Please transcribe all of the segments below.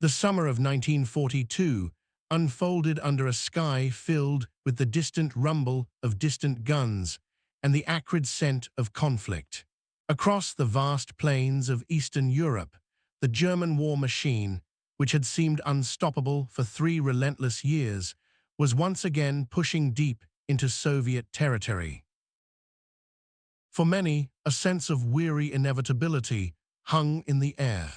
The summer of 1942 unfolded under a sky filled with the distant rumble of distant guns and the acrid scent of conflict. Across the vast plains of Eastern Europe, the German war machine, which had seemed unstoppable for 3 relentless years, was once again pushing deep into Soviet territory. For many, a sense of weary inevitability hung in the air.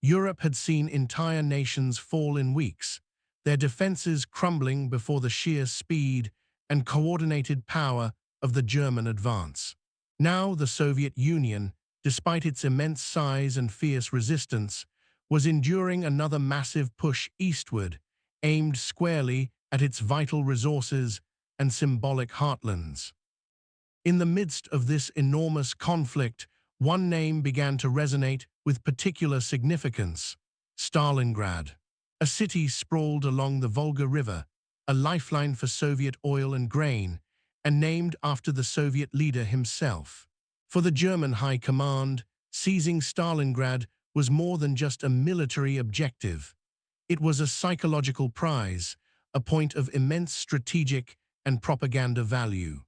Europe had seen entire nations fall in weeks, their defenses crumbling before the sheer speed and coordinated power of the German advance. Now the Soviet Union, despite its immense size and fierce resistance, was enduring another massive push eastward, aimed squarely at its vital resources and symbolic heartlands. In the midst of this enormous conflict, one name began to resonate with particular significance: Stalingrad. A city sprawled along the Volga River, a lifeline for Soviet oil and grain, and named after the Soviet leader himself. For the German High Command, seizing Stalingrad was more than just a military objective. It was a psychological prize, a point of immense strategic and propaganda value.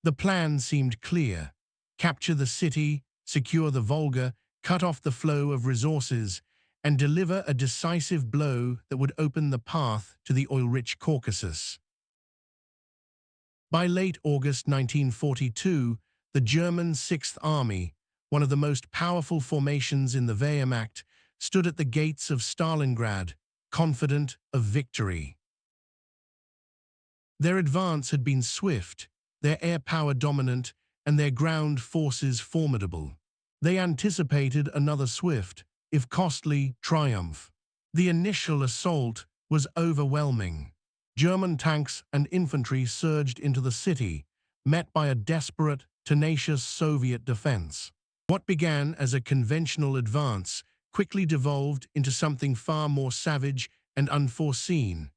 The plan seemed clear: capture the city, secure the Volga, cut off the flow of resources, and deliver a decisive blow that would open the path to the oil-rich Caucasus. By late August 1942, the German Sixth Army, one of the most powerful formations in the Wehrmacht, stood at the gates of Stalingrad, confident of victory. Their advance had been swift, their air power dominant, and their ground forces formidable. They anticipated another swift, if costly, triumph. The initial assault was overwhelming. German tanks and infantry surged into the city, met by a desperate, tenacious Soviet defense. What began as a conventional advance quickly devolved into something far more savage and unforeseen: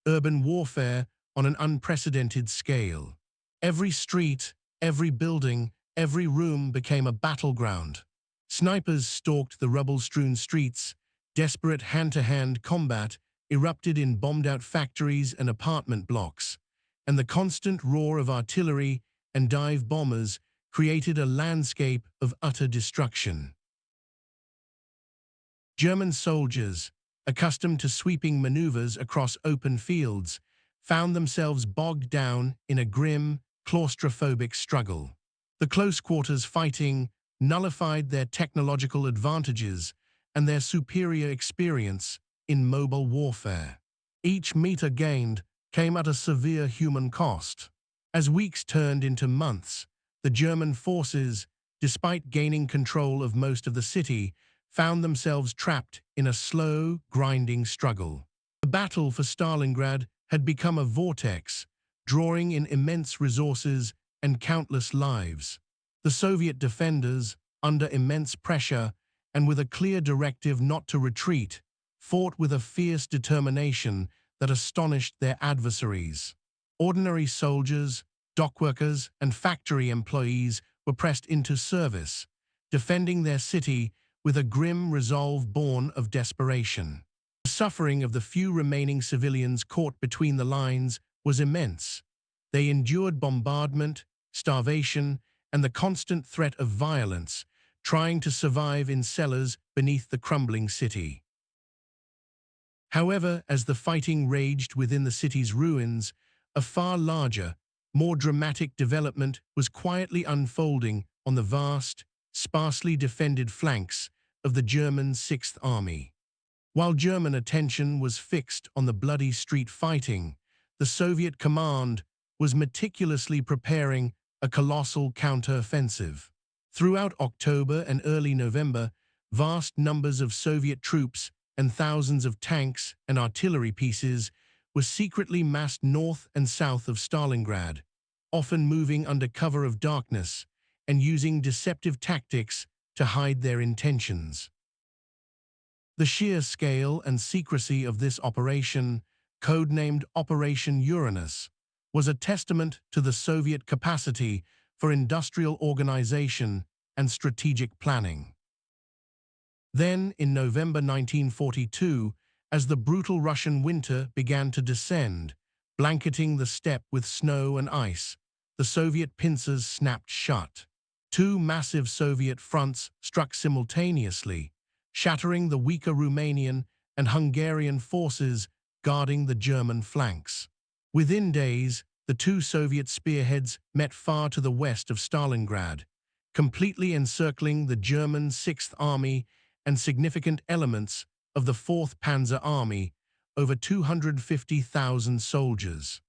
urban warfare on an unprecedented scale. Every street, every building, every room became a battleground. Snipers stalked the rubble-strewn streets, desperate hand-to-hand combat erupted in bombed-out factories and apartment blocks, and the constant roar of artillery and dive bombers created a landscape of utter destruction. German soldiers, accustomed to sweeping maneuvers across open fields, found themselves bogged down in a grim, claustrophobic struggle. The close-quarters fighting nullified their technological advantages and their superior experience in mobile warfare. Each meter gained came at a severe human cost. As weeks turned into months, the German forces, despite gaining control of most of the city, found themselves trapped in a slow, grinding struggle. The battle for Stalingrad had become a vortex, drawing in immense resources and countless lives. The Soviet defenders, under immense pressure and with a clear directive not to retreat, fought with a fierce determination that astonished their adversaries. Ordinary soldiers, dockworkers, and factory employees were pressed into service, defending their city with a grim resolve born of desperation. The suffering of the few remaining civilians caught between the lines was immense. They endured bombardment, starvation, and the constant threat of violence, trying to survive in cellars beneath the crumbling city. However, as the fighting raged within the city's ruins, a far larger, more dramatic development was quietly unfolding on the vast, sparsely defended flanks of the German Sixth Army. While German attention was fixed on the bloody street fighting, the Soviet command was meticulously preparing a colossal counter-offensive. Throughout October and early November, vast numbers of Soviet troops and thousands of tanks and artillery pieces were secretly massed north and south of Stalingrad, often moving under cover of darkness and using deceptive tactics to hide their intentions. The sheer scale and secrecy of this operation, codenamed Operation Uranus, was a testament to the Soviet capacity for industrial organization and strategic planning. Then, in November 1942, as the brutal Russian winter began to descend, blanketing the steppe with snow and ice, the Soviet pincers snapped shut. Two massive Soviet fronts struck simultaneously, shattering the weaker Romanian and Hungarian forces guarding the German flanks. Within days, the two Soviet spearheads met far to the west of Stalingrad, completely encircling the German Sixth Army and significant elements of the Fourth Panzer Army, over 250,000 soldiers.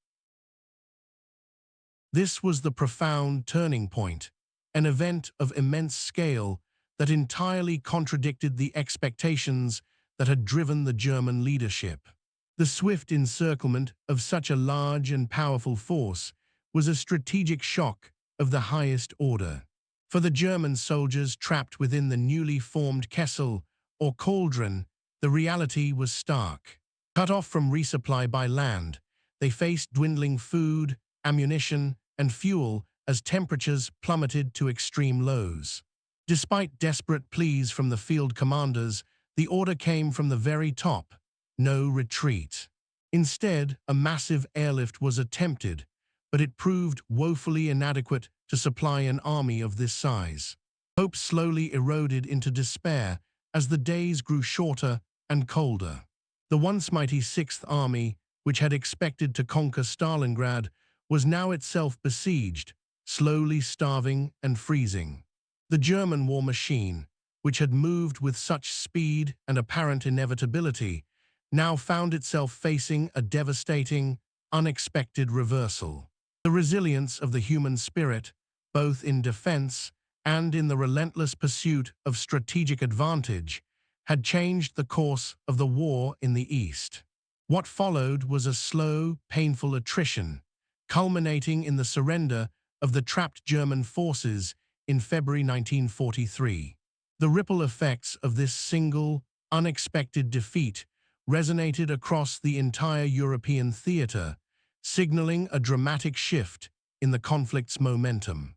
This was the profound turning point, an event of immense scale that entirely contradicted the expectations that had driven the German leadership. The swift encirclement of such a large and powerful force was a strategic shock of the highest order. For the German soldiers trapped within the newly formed Kessel, or cauldron, the reality was stark. Cut off from resupply by land, they faced dwindling food, ammunition, and fuel as temperatures plummeted to extreme lows. Despite desperate pleas from the field commanders, the order came from the very top: no retreat. Instead, a massive airlift was attempted, but it proved woefully inadequate to supply an army of this size. Hope slowly eroded into despair as the days grew shorter and colder. The once mighty Sixth Army, which had expected to conquer Stalingrad, was now itself besieged, slowly starving and freezing. The German war machine, which had moved with such speed and apparent inevitability, now found itself facing a devastating, unexpected reversal. The resilience of the human spirit, both in defense and in the relentless pursuit of strategic advantage, had changed the course of the war in the East. What followed was a slow, painful attrition, culminating in the surrender of the trapped German forces in February 1943. The ripple effects of this single, unexpected defeat resonated across the entire European theater, signaling a dramatic shift in the conflict's momentum.